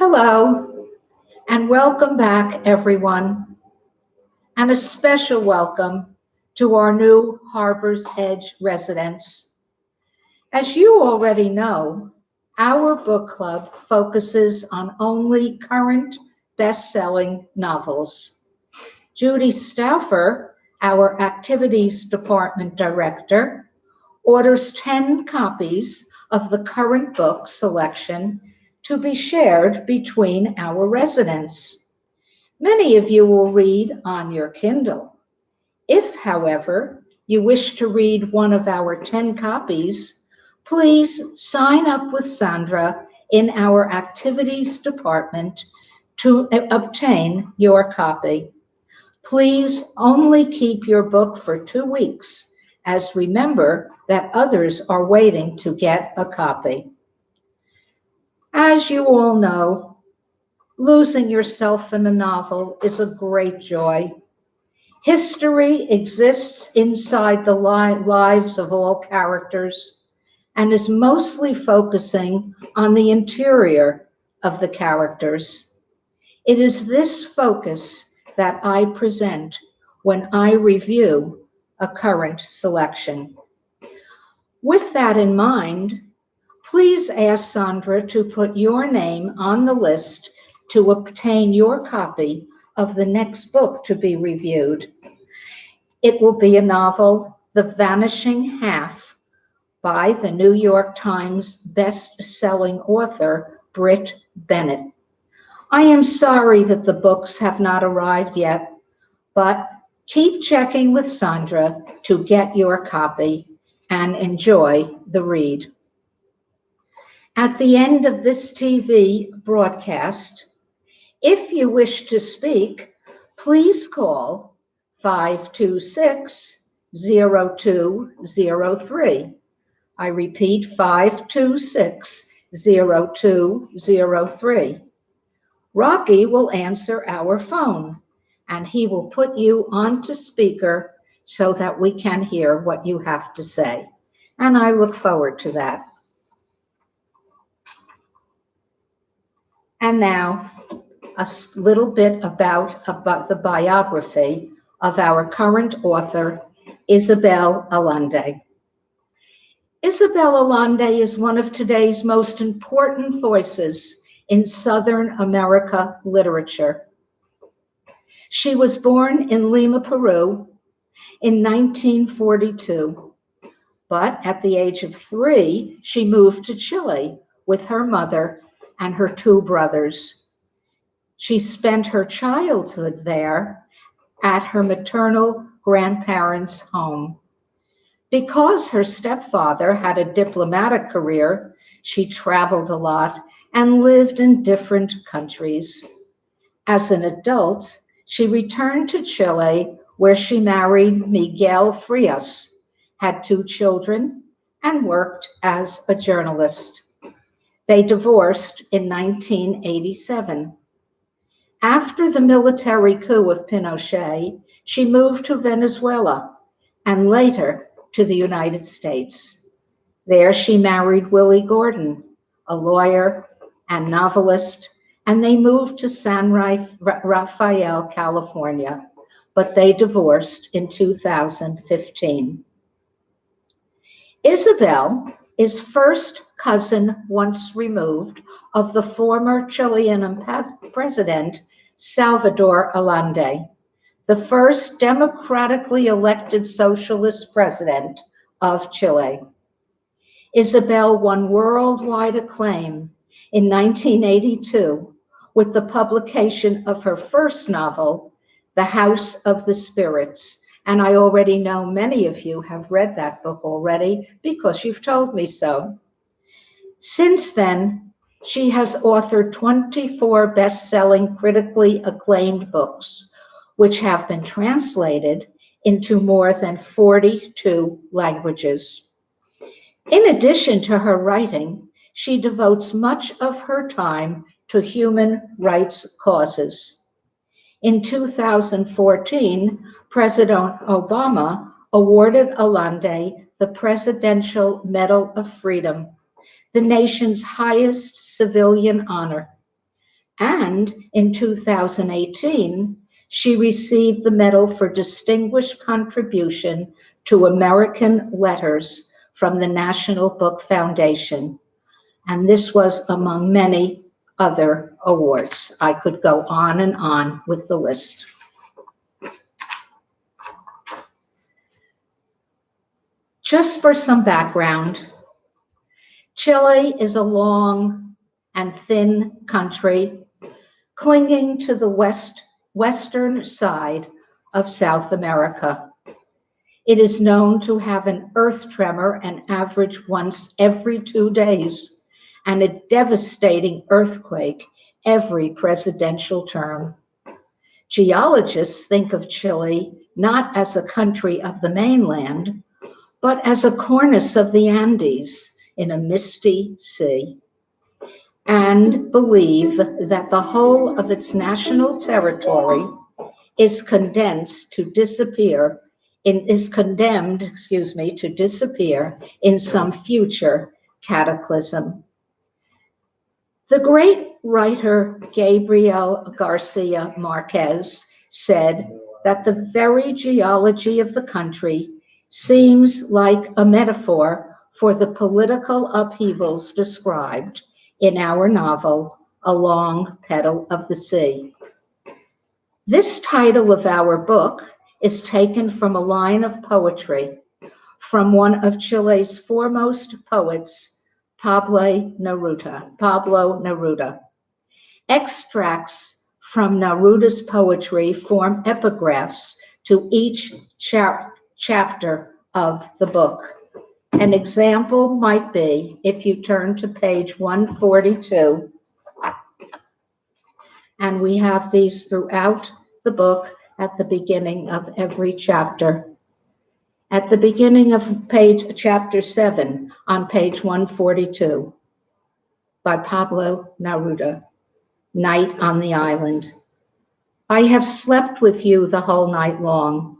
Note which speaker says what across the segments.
Speaker 1: Hello, and welcome back, everyone, and a special welcome to our new Harbor's Edge residents. As you already know, our book club focuses on only current best-selling novels. Judy Stauffer, our activities department director, orders 10 copies of the current book selection to be shared between our residents. Many of you will read on your Kindle. If, however, you wish to read one of our 10 copies, please sign up with Sandra in our activities department to obtain your copy. Please only keep your book for 2 weeks, as remember that others are waiting to get a copy. As you all know, losing yourself in a novel is a great joy. History exists inside the lives of all characters and is mostly focusing on the interior of the characters. It is this focus that I present when I review a current selection. With that in mind, please ask Sandra to put your name on the list to obtain your copy of the next book to be reviewed. It will be a novel, The Vanishing Half, by the New York Times best-selling author, Britt Bennett. I am sorry that the books have not arrived yet, but keep checking with Sandra to get your copy and enjoy the read. At the end of this TV broadcast, if you wish to speak, please call 526-0203. I repeat, 526-0203. Rocky will answer our phone, and he will put you onto speaker so that we can hear what you have to say. And I look forward to that. And now, a little bit about the biography of our current author, Isabel Allende. Isabel Allende is one of today's most important voices in Southern America literature. She was born in Lima, Peru in 1942, but at the age of 3, she moved to Chile with her mother and her 2 brothers. She spent her childhood there at her maternal grandparents' home. Because her stepfather had a diplomatic career, she traveled a lot and lived in different countries. As an adult, she returned to Chile, where she married Miguel Frias, had 2 children, and worked as a journalist. They divorced in 1987. After the military coup of Pinochet, she moved to Venezuela and later to the United States. There she married Willie Gordon, a lawyer and novelist, and they moved to San Rafael, California, but they divorced in 2015. Isabel is first cousin once removed of the former Chilean president, Salvador Allende, the first democratically elected socialist president of Chile. Isabel won worldwide acclaim in 1982 with the publication of her first novel, The House of the Spirits. And I already know many of you have read that book already because you've told me so. Since then, she has authored 24 best-selling, critically acclaimed books, which have been translated into more than 42 languages. In addition to her writing, she devotes much of her time to human rights causes. In 2014, President Obama awarded Allende the Presidential Medal of Freedom, the nation's highest civilian honor. And in 2018, she received the Medal for Distinguished Contribution to American Letters from the National Book Foundation. And this was among many other awards. I could go on and on with the list. Just for some background, Chile is a long and thin country clinging to the western side of South America. It is known to have an earth tremor an average once every 2 days and a devastating earthquake every presidential term. Geologists think of Chile not as a country of the mainland, but as a cornice of the Andes in a misty sea, and believe that the whole of its national territory is condemned to disappear in some future cataclysm. The great writer Gabriel Garcia Marquez said that the very geology of the country seems like a metaphor for the political upheavals described in our novel, A Long Petal of the Sea. This title of our book is taken from a line of poetry from one of Chile's foremost poets, Pablo Neruda. Extracts from Neruda's poetry form epigraphs to each chapter of the book. An example might be if you turn to page 142, and we have these throughout the book at the beginning of every chapter. At the beginning of chapter 7 on page 142 by Pablo Neruda, Night on the Island. I have slept with you the whole night long,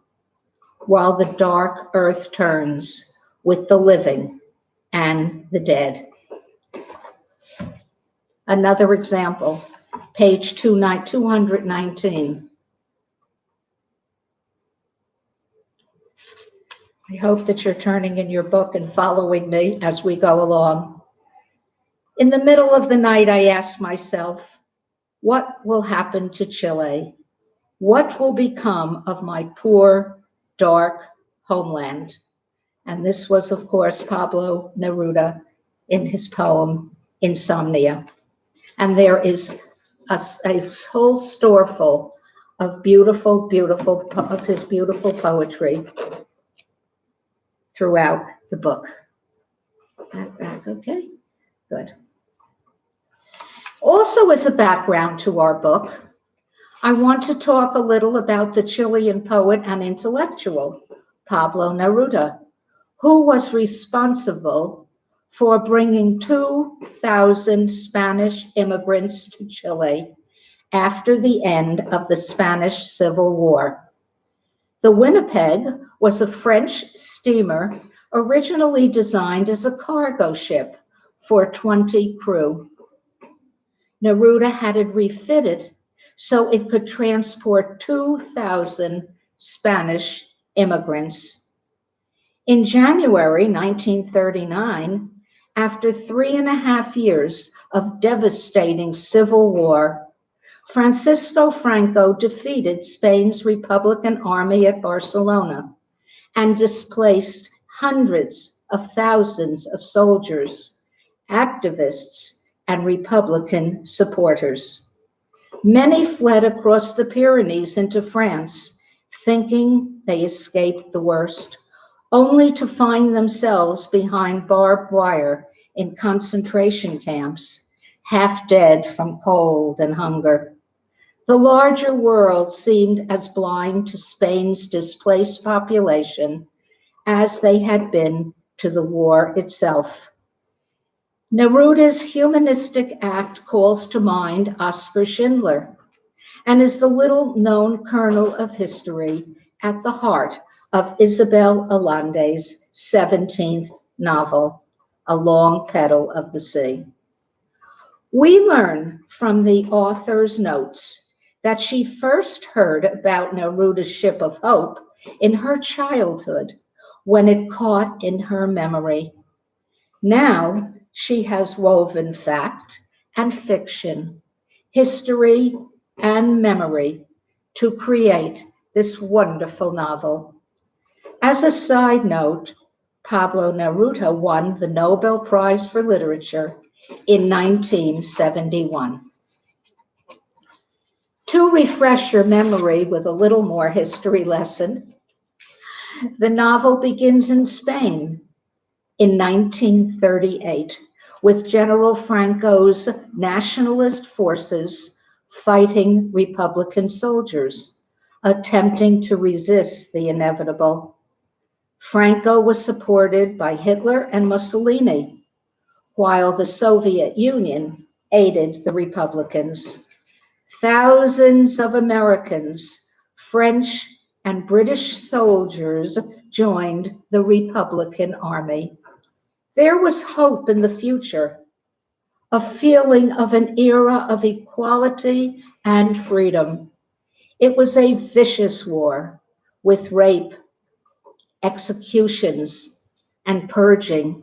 Speaker 1: while the dark earth turns with the living and the dead. Another example, page 219. I hope that you're turning in your book and following me as we go along. In the middle of the night, I ask myself, what will happen to Chile? What will become of my poor, dark homeland? And this was, of course, Pablo Neruda in his poem, Insomnia. And there is a whole store full of of his beautiful poetry throughout the book. Back, okay, good. Also, as a background to our book, I want to talk a little about the Chilean poet and intellectual, Pablo Neruda, who was responsible for bringing 2,000 Spanish immigrants to Chile after the end of the Spanish Civil War. The Winnipeg was a French steamer originally designed as a cargo ship for 20 crew. Neruda had it refitted so it could transport 2,000 Spanish immigrants. In January 1939, after 3.5 years of devastating civil war, Francisco Franco defeated Spain's Republican Army at Barcelona and displaced hundreds of thousands of soldiers, activists, and Republican supporters. Many fled across the Pyrenees into France, thinking they escaped the worst, only to find themselves behind barbed wire in concentration camps, half dead from cold and hunger. The larger world seemed as blind to Spain's displaced population as they had been to the war itself. Neruda's humanistic act calls to mind Oskar Schindler and is the little-known kernel of history at the heart of Isabel Allande's 17th novel, A Long Petal of the Sea. We learn from the author's notes that she first heard about Neruda's Ship of Hope in her childhood when it caught in her memory. Now she has woven fact and fiction, history and memory to create this wonderful novel. As a side note, Pablo Neruda won the Nobel Prize for Literature in 1971. To refresh your memory with a little more history lesson, the novel begins in Spain in 1938 with General Franco's nationalist forces fighting Republican soldiers, attempting to resist the inevitable. Franco was supported by Hitler and Mussolini, while the Soviet Union aided the Republicans. Thousands of Americans, French, and British soldiers joined the Republican Army. There was hope in the future, a feeling of an era of equality and freedom. It was a vicious war with rape, executions, and purging.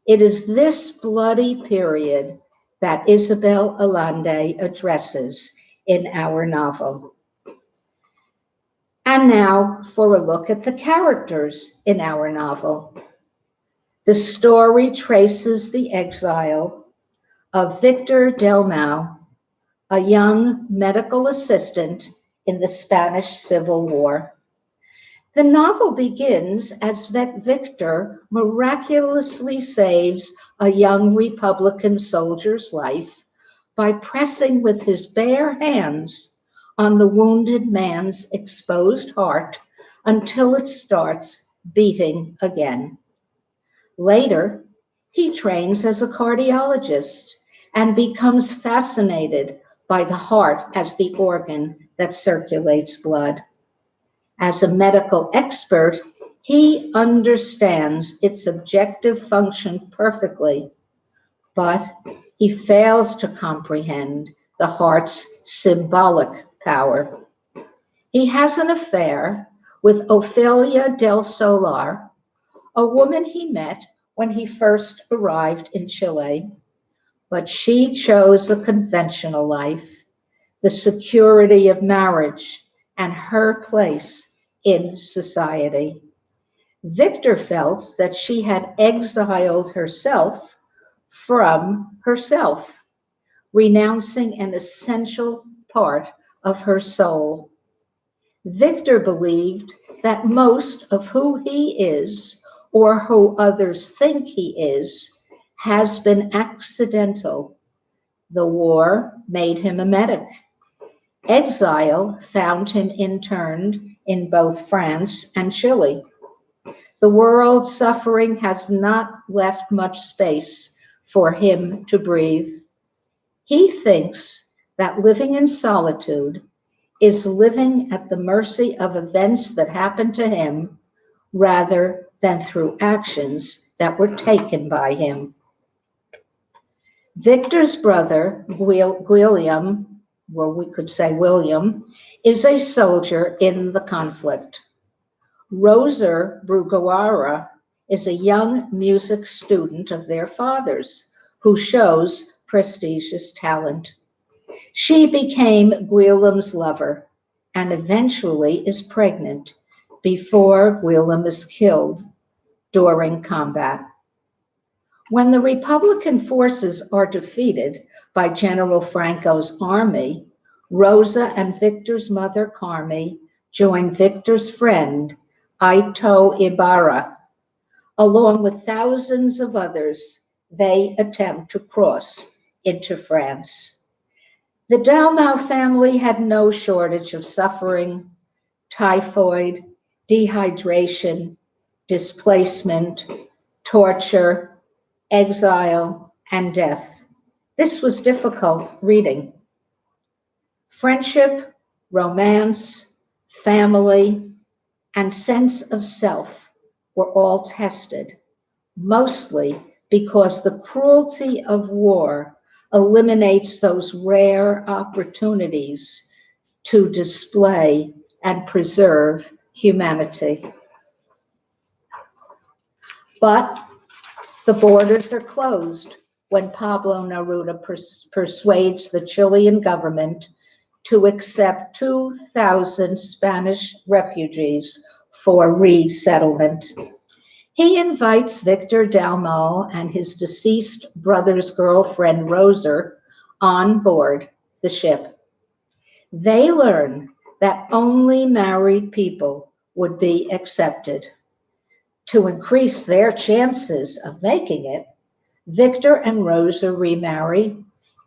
Speaker 1: It is this bloody period that Isabel Allende addresses in our novel. And now for a look at the characters in our novel. The story traces the exile of Victor Delmau, a young medical assistant in the Spanish Civil War. The novel begins as Victor miraculously saves a young Republican soldier's life by pressing with his bare hands on the wounded man's exposed heart until it starts beating again. Later, he trains as a cardiologist and becomes fascinated by the heart as the organ that circulates blood. As a medical expert, he understands its objective function perfectly, but he fails to comprehend the heart's symbolic power. He has an affair with Ofelia del Solar, a woman he met when he first arrived in Chile, but she chose a conventional life, the security of marriage, and her place in society. Victor felt that she had exiled herself from herself, renouncing an essential part of her soul. Victor believed that most of who he is, or who others think he is, has been accidental. The war made him a medic. Exile found him interned in both France and Chile. The world's suffering has not left much space for him to breathe. He thinks that living in solitude is living at the mercy of events that happen to him rather than through actions that were taken by him. Victor's brother, William, or we could say William, is a soldier in the conflict. Rosa Bruguara is a young music student of their father's who shows prestigious talent. She became William's lover and eventually is pregnant before William is killed during combat. When the Republican forces are defeated by General Franco's army, Rosa and Victor's mother, Carmi, join Victor's friend, Ito Ibarra. Along with thousands of others, they attempt to cross into France. The Dalmau family had no shortage of suffering: typhoid, dehydration, displacement, torture, exile, and death. This was difficult reading. Friendship, romance, family, and sense of self were all tested, mostly because the cruelty of war eliminates those rare opportunities to display and preserve humanity. But the borders are closed when Pablo Neruda persuades the Chilean government to accept 2,000 Spanish refugees for resettlement. He invites Victor Dalmau and his deceased brother's girlfriend, Rosa, on board the ship. They learn that only married people would be accepted. To increase their chances of making it, Victor and Rosa remarry,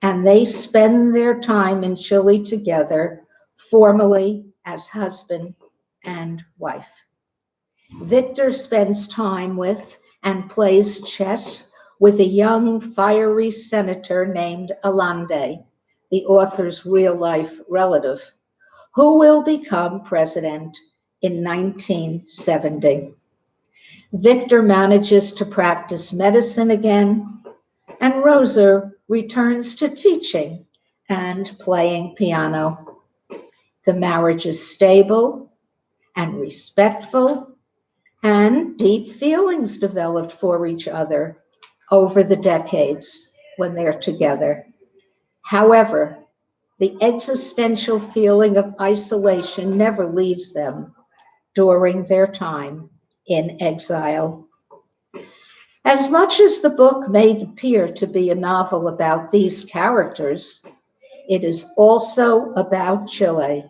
Speaker 1: and they spend their time in Chile together, formally as husband and wife. Victor spends time with and plays chess with a young, fiery senator named Allende, the author's real-life relative, who will become president in 1970. Victor manages to practice medicine again, and Rosa returns to teaching and playing piano. The marriage is stable and respectful, and deep feelings developed for each other over the decades when they're together. However, the existential feeling of isolation never leaves them during their time in exile. As much as the book may appear to be a novel about these characters, it is also about Chile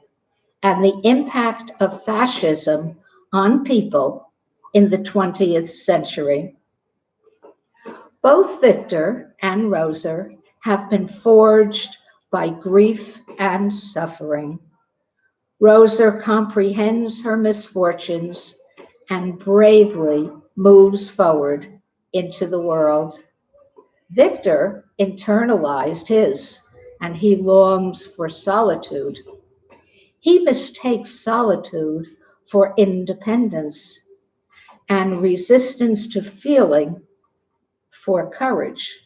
Speaker 1: and the impact of fascism on people in the 20th century. Both Victor and Rosa have been forged by grief and suffering. Rosa comprehends her misfortunes and bravely moves forward into the world. Victor internalized his, and he longs for solitude. He mistakes solitude for independence and resistance to feeling for courage.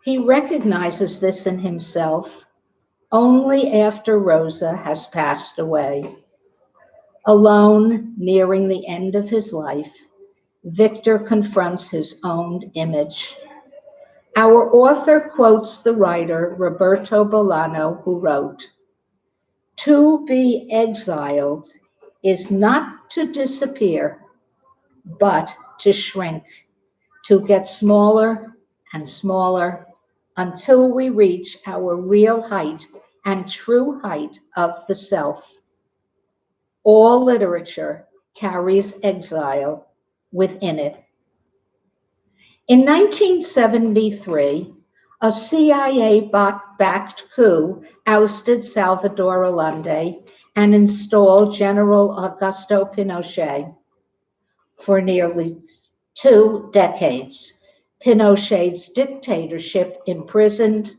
Speaker 1: He recognizes this in himself only after Rosa has passed away. Alone, nearing the end of his life, Victor confronts his own image. Our author quotes the writer Roberto Bolaño, who wrote, "To be exiled is not to disappear, but to shrink, to get smaller and smaller until we reach our real height and true height of the self." All literature carries exile within it. In 1973, a CIA-backed coup ousted Salvador Allende and installed General Augusto Pinochet. For nearly 2 decades, Pinochet's dictatorship imprisoned,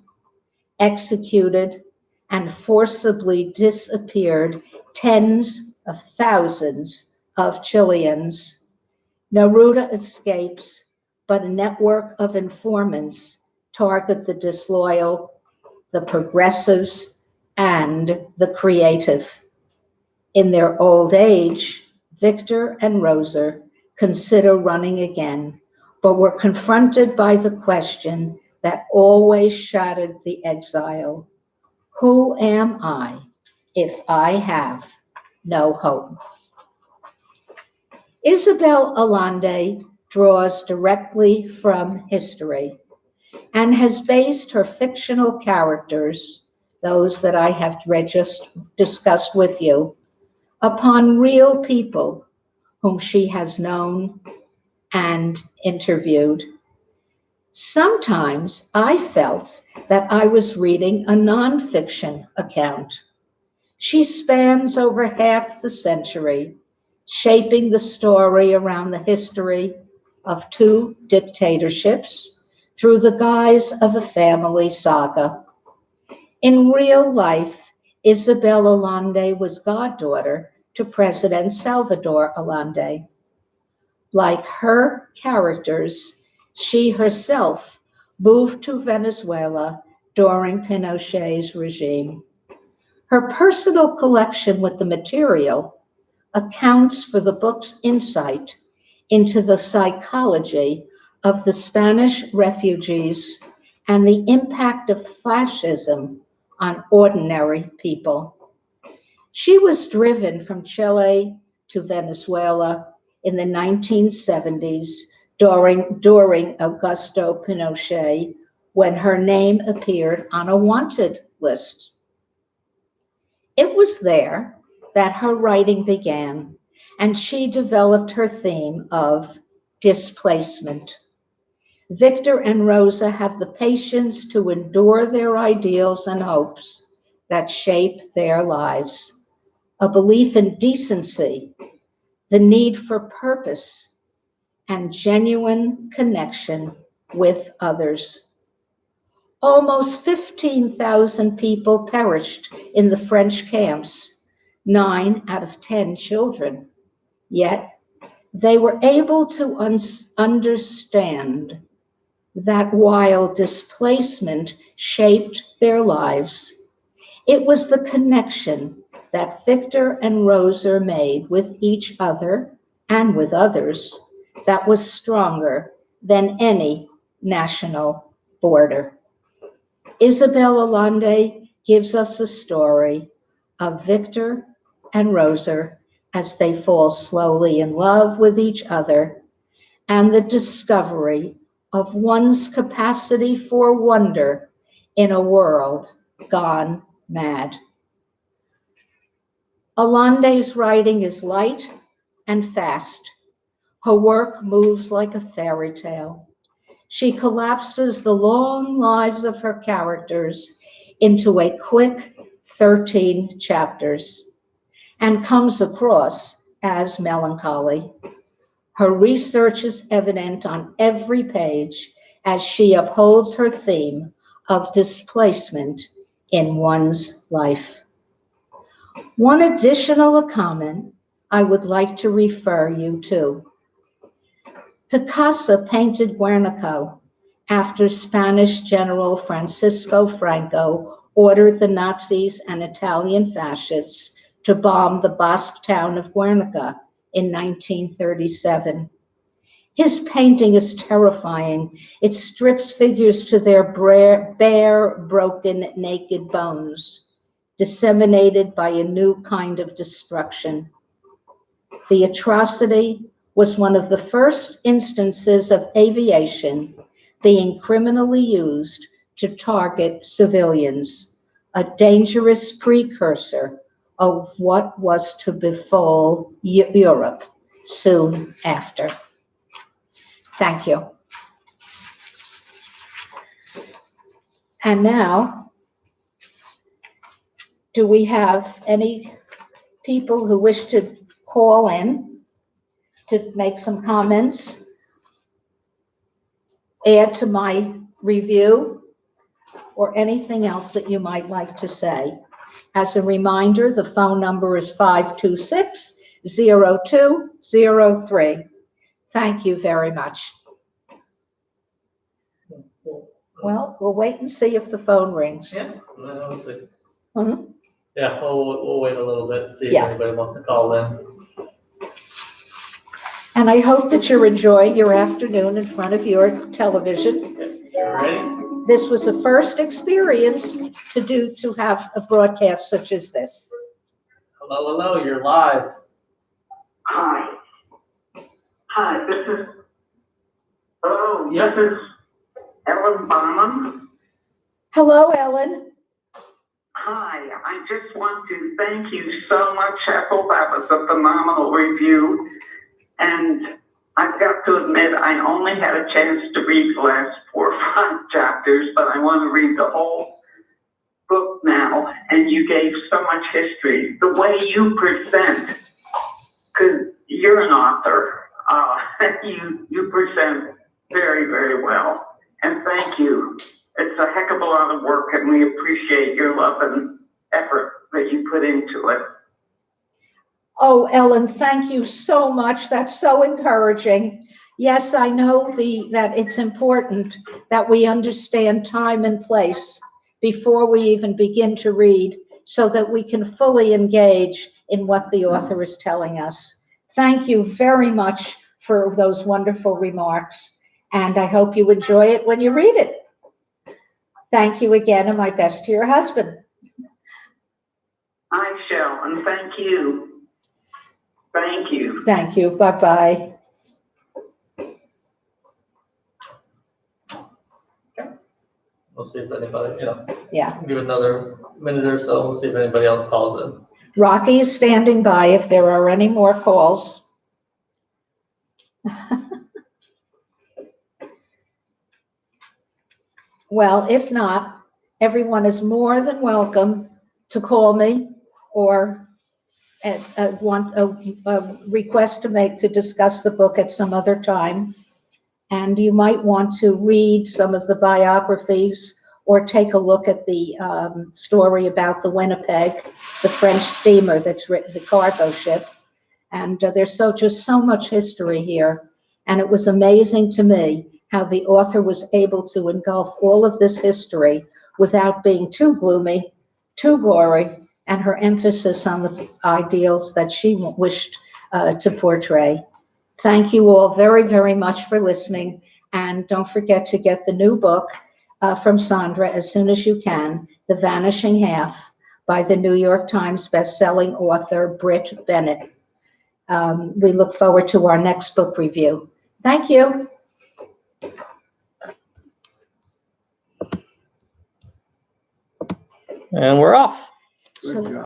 Speaker 1: executed, and forcibly disappeared tens of thousands of Chileans. Neruda escapes, but a network of informants target the disloyal, the progressives, and the creative. In their old age, Victor and Rosa consider running again, but were confronted by the question that always shadowed the exile: who am I if I have no hope? Isabel Allende draws directly from history and has based her fictional characters, those that I have just discussed with you, upon real people whom she has known and interviewed. Sometimes I felt that I was reading a nonfiction account. She spans over half the century, shaping the story around the history of 2 dictatorships through the guise of a family saga. In real life, Isabel Allende was goddaughter to President Salvador Allende. Like her characters, she herself moved to Venezuela during Pinochet's regime. Her personal collection with the material accounts for the book's insight into the psychology of the Spanish refugees and the impact of fascism on ordinary people. She was driven from Chile to Venezuela in the 1970s during Augusto Pinochet, when her name appeared on a wanted list. It was there that her writing began, and she developed her theme of displacement. Victor and Rosa have the patience to endure their ideals and hopes that shape their lives, a belief in decency, the need for purpose, and genuine connection with others. Almost 15,000 people perished in the French camps, 9 out of 10 children. Yet they were able to understand that while displacement shaped their lives, it was the connection that Victor and Rosa made with each other and with others that was stronger than any national border. Isabel Allende gives us a story of Victor and Rosa as they fall slowly in love with each other and the discovery of one's capacity for wonder in a world gone mad. Allende's writing is light and fast. Her work moves like a fairy tale. She collapses the long lives of her characters into a quick 13 chapters and comes across as melancholy. Her research is evident on every page as she upholds her theme of displacement in one's life. One additional comment I would like to refer you to. Picasso painted Guernica after Spanish General Francisco Franco ordered the Nazis and Italian fascists to bomb the Basque town of Guernica in 1937. His painting is terrifying. It strips figures to their bare, broken, naked bones, disseminated by a new kind of destruction. The atrocity was one of the first instances of aviation being criminally used to target civilians, a dangerous precursor of what was to befall Europe soon after. Thank you. And now, do we have any people who wish to call in to make some comments, add to my review, or anything else that you might like to say? As a reminder, the phone number is 526-0203. Thank you very much. Well, we'll wait and see if the phone rings.
Speaker 2: Yeah, we'll see.
Speaker 1: Mhm.
Speaker 2: Yeah, we'll wait a little bit and see if
Speaker 1: Yeah.
Speaker 2: anybody wants to call in.
Speaker 1: And I hope that you're enjoying your afternoon in front of your television.
Speaker 2: You ready?
Speaker 1: This was a first experience to have a broadcast such as this.
Speaker 2: Hello, you're live.
Speaker 3: Hi. Hi, this is Ellen Bonham.
Speaker 1: Hello, Ellen.
Speaker 3: Hi, I just want to thank you so much, Ethel. That was a phenomenal review. And I've got to admit, I only had a chance to read the last 4 or 5 chapters, but I want to read the whole book now. And you gave so much history. The way you present, because you're an author, you present very, very well. And thank you. It's a heck of a lot of work, and we appreciate your love and effort that you put into it.
Speaker 1: Oh, Ellen, thank you so much. That's so encouraging. Yes, I know that it's important that we understand time and place before we even begin to read so that we can fully engage in what the author is telling us. Thank you very much for those wonderful remarks, and I hope you enjoy it when you read it. Thank you again, and my best to your husband.
Speaker 3: I shall, and thank you. Thank you.
Speaker 1: Thank you. Bye-bye.
Speaker 2: We'll see if anybody,
Speaker 1: Yeah.
Speaker 2: give it another minute or so. We'll see if anybody else calls in.
Speaker 1: Rocky is standing by if there are any more calls. Well, if not, everyone is more than welcome to call me or want a request to make to discuss the book at some other time. And you might want to read some of the biographies or take a look at the story about the Winnipeg, the French steamer that's written, the cargo ship. And there's just so much history here. And it was amazing to me how the author was able to engulf all of this history without being too gloomy, too gory, and her emphasis on the ideals that she wished to portray. Thank you all very, very much for listening. And don't forget to get the new book from Sandra as soon as you can, The Vanishing Half, by the New York Times bestselling author Britt Bennett. We look forward to our next book review. Thank you.
Speaker 2: And we're off.
Speaker 1: So